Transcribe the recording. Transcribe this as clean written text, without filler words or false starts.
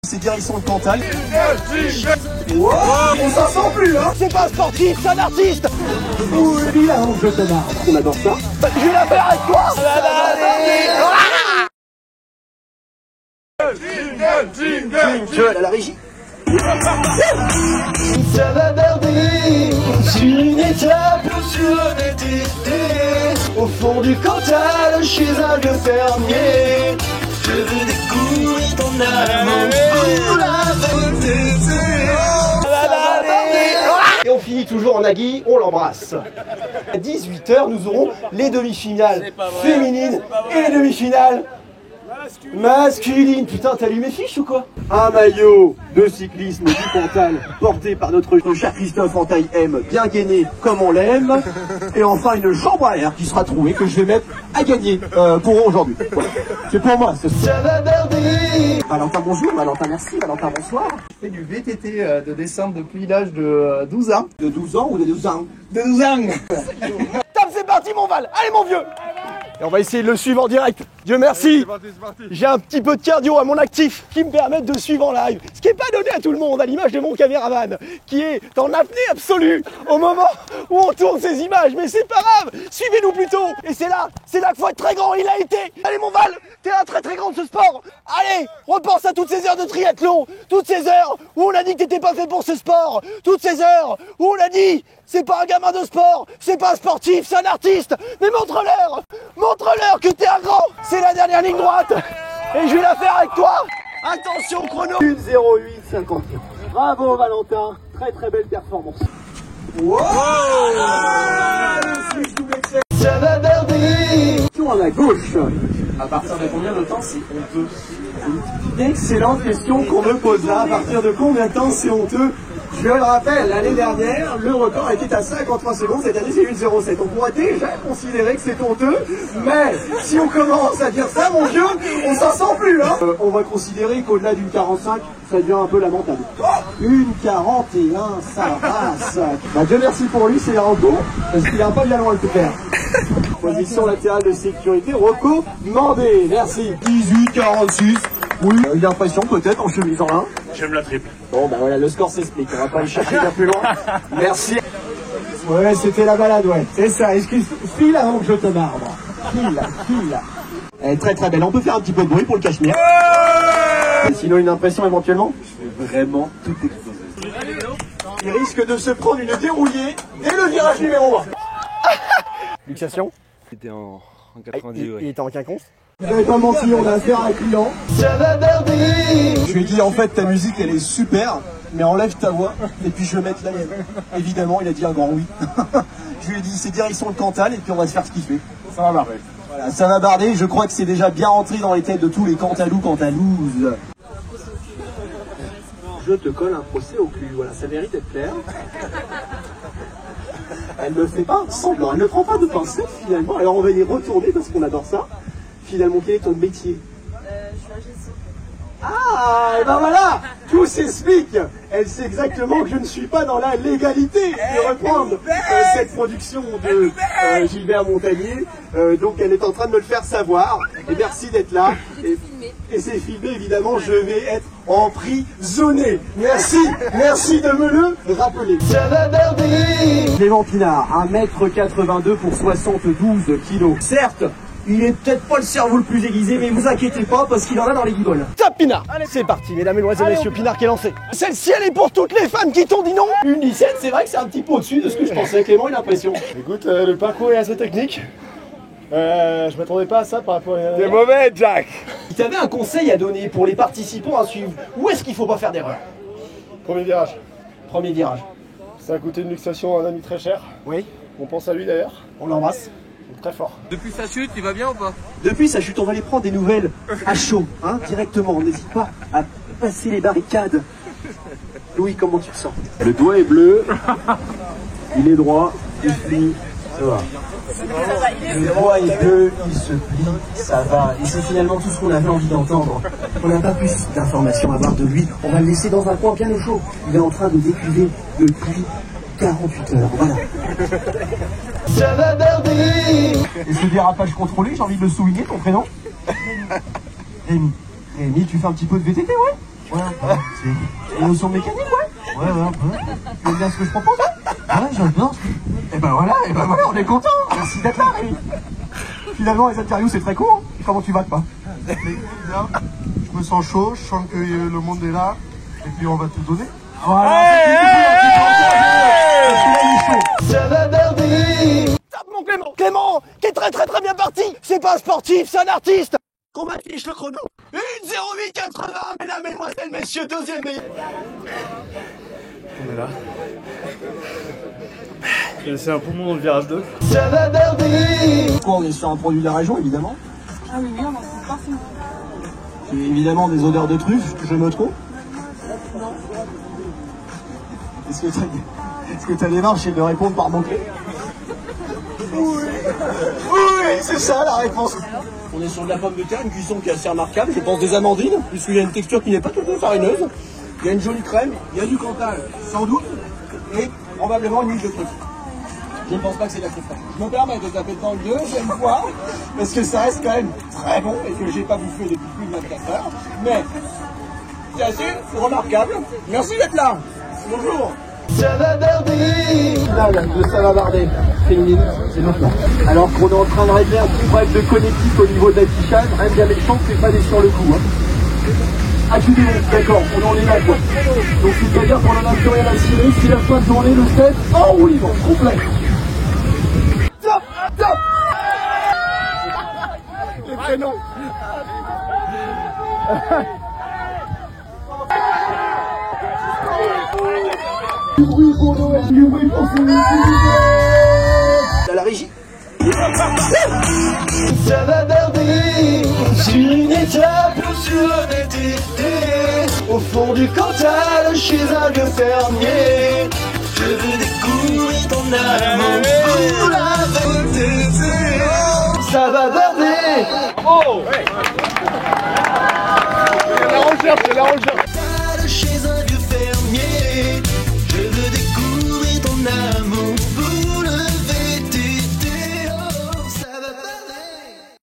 C'est direction le Cantal. Wow, on s'en sent plus, hein. C'est pas un sportif, c'est un artiste. Oui, là, je te marre. On adore ça. Je vais la faire avec toi. Jingle à la régie. Ça va barder sur une étape ou sur un été. Au fond du Cantal, chez un vieux fermier. Je veux découvrir ton amour pour la beauté. Et on finit toujours en Nagui, on l'embrasse. À 18 h, nous aurons les demi-finales féminines et les demi-finales masculines. Putain, t'as lu mes fiches ou quoi? Un maillot de cyclisme du Cantal porté par notre cher Christophe en taille M, bien gainé comme on l'aime. Et enfin une chambre à air qui sera trouvée, que je vais mettre à gagner pour aujourd'hui. Voilà. C'est pour moi. Ça va barder. Valentin bonjour, Valentin merci, Valentin bonsoir. Je fais du VTT de dessin depuis l'âge de 12 ans. De 12 ans ou de 12 ans? De 12 ans. Top, c'est parti mon Val. Allez mon vieux. Et on va essayer de le suivre en direct. Dieu merci. J'ai un petit peu de cardio à mon actif qui me permet de suivre en live. Ce qui n'est pas donné à tout le monde, à l'image de mon caméraman, qui est en apnée absolue au moment où on tourne ces images. Mais c'est pas grave, suivez-nous plutôt. Et c'est là qu'il faut être très grand, il a été. Allez mon Val, t'es un très très grand de ce sport. Allez, repense à toutes ces heures de triathlon, toutes ces heures où on a dit que t'étais pas fait pour ce sport, toutes ces heures où on a dit c'est pas un gamin de sport, c'est pas un sportif, c'est un artiste. Mais montre-leur que t'es un grand. C'est la dernière ligne droite et je vais la faire avec toi. Attention chrono. 1:08:51. Bravo Valentin, très très belle performance. Wow, ça va barder. À la gauche. À partir de combien de temps c'est honteux? Excellente question qu'on me pose là. À partir de combien de temps c'est honteux? Je le rappelle, l'année dernière, le record était à 53 secondes, cette année c'est 1:07. On pourrait déjà considérer que c'est honteux, mais si on commence à dire ça, mon vieux, on s'en sent plus, hein. On va considérer qu'au-delà d'une 45, ça devient un peu lamentable. Une 41, ça passe. Bah, Dieu merci pour lui, c'est un retour, parce qu'il a pas bien loin de le faire. Position latérale de sécurité, recommandé, merci. 18:46. Oui, une impression peut-être en chemise en lin. J'aime la triple. Bon bah voilà, le score s'explique, on va pas aller chercher bien plus loin. Merci. Ouais, c'était la balade, ouais. C'est ça, excuse, file avant que je te marre. File. Elle est très très belle, on peut faire un petit peu de bruit pour le Cachemire. Sinon une impression éventuellement? Je vais vraiment tout exploser. Il risque de se prendre une dérouillée dès le virage numéro 1. Luxation? C'était en 90, ouais. Il était en quinconce? Vous n'avez pas menti, on a affaire à un client. Ça va barder. Je lui ai dit en fait ta musique elle est super, mais enlève ta voix et puis je vais mettre la mienne. Évidemment il a dit un grand oui. Je lui ai dit c'est direction le Cantal et puis on va se faire kiffer. Ça va barder. Voilà, ça va barder, je crois que c'est déjà bien rentré dans les têtes de tous les Cantalous, Cantalouses. Je te colle un procès au cul, voilà, ça mérite d'être clair. Elle ne fait pas semblant, elle ne prend pas de pincettes finalement, alors on va y retourner parce qu'on adore ça. Finalement, quel est ton métier? Je suis ingénieur. Ah, et ben voilà, tout s'explique. Elle sait exactement que je ne suis pas dans la légalité de reprendre cette production de Gilbert Montagnier. Donc elle est en train de me le faire savoir. Et merci d'être là. Et c'est filmé, évidemment, je vais être emprisonné. Merci de me le rappeler. Ça va barder. Clément Pinard, 1m82 pour 72 kilos. Certes, il est peut-être pas le cerveau le plus aiguisé, mais vous inquiétez pas parce qu'il en a dans les guidoles. Top Pinard. C'est parti, mesdames, mesdemoiselles, messieurs, Pinard qui est lancé. Celle-ci, elle est pour toutes les fans qui t'ont dit non. Une 17, c'est vrai que c'est un petit peu au-dessus de ce que je pensais. Clément, il a l'impression. Écoute, le parcours est assez technique. Je m'attendais pas à ça par rapport à... T'es mauvais, Jack. Si tu avais un conseil à donner pour les participants à suivre, où est-ce qu'il faut pas faire d'erreur? Premier virage. Premier virage. Ça a coûté une luxation à un ami très cher. Oui. On pense à lui d'ailleurs. On l'embrasse. Très fort. Depuis sa chute, il va bien ou pas? Depuis sa chute, on va aller prendre des nouvelles à chaud, hein, directement. N'hésite pas à passer les barricades. Louis, comment tu te sens? Le doigt est bleu, il est droit, il plie, ça va. Le doigt est bleu, il se plie, ça va. Et c'est finalement tout ce qu'on avait envie d'entendre. On n'a pas plus d'informations à avoir de lui. On va le laisser dans un coin bien au chaud. Il est en train de décuver depuis 48 heures, voilà. Ça va barder. Et ce dérapage contrôlé, j'ai envie de le souligner, ton prénom? Rémi. Rémi, tu fais un petit peu de VTT, ouais? Ouais, un peu. C'est une notion mécanique, ouais. Ouais, un peu. Tu aimes bien ce que je propose? Ouais, j'adore. Et ben voilà, on est content. Merci d'être là, Rémi. Finalement, les interviews, c'est très court. Comment tu vas, toi? Bien. Je me sens chaud, je sens que le monde est là. Et puis on va tout donner. Voilà, Ça va Verdi. Tape mon Clément. Clément, qui est très bien parti. C'est pas un sportif, c'est un artiste. Qu'on m'affiche le chrono. 1:08:80, mesdames, mesdemoiselles, messieurs, deuxième meilleur. On est là. J'ai laissé un poumon dans le virage 2. Ça va Verdi. On est sur un produit de la région, évidemment. Ah oui, on en trouve partout. C'est évidemment des odeurs de truffes, je me trompe? Non. Est-ce que tu as démarché de répondre par mots-clés? Oui, c'est ça la réponse. On est sur de la pomme de terre, une cuisson qui est assez remarquable, je pense des amandines, puisqu'il y a une texture qui n'est pas tout à fait farineuse. Il y a une jolie crème, il y a du Cantal, sans doute, et probablement une huile de truffe. Je ne pense pas que c'est de la truffe. Je me permets de taper dedans une deuxième fois, parce que ça reste quand même très bon et que j'ai pas bouffé depuis plus de 24 heures. Mais, c'est assez remarquable. Merci d'être là. Bonjour. Ça va Verdi. Finale de Salabardet féminine, c'est maintenant. Alors qu'on est en train de régler un petit problème de connectique au niveau de l'affichage, rien de bien méchant, c'est pas des sur le coup. Acculez, d'accord, on est là quoi. Donc c'est-à-dire qu'on en a plus rien à cirer, si la fin de journée, le set, en roue libre, complet. Top. Les prénoms. Du bruit pour Noël, du bruit pour Céline. À la régie. Ça va Verdi. Sur une étape ou sur un été. Au fond du Cantal, chez un vieux fermier. Je veux découvrir ton amour pour la beauté. Ça va Verdi. Oh! C'est la recherche,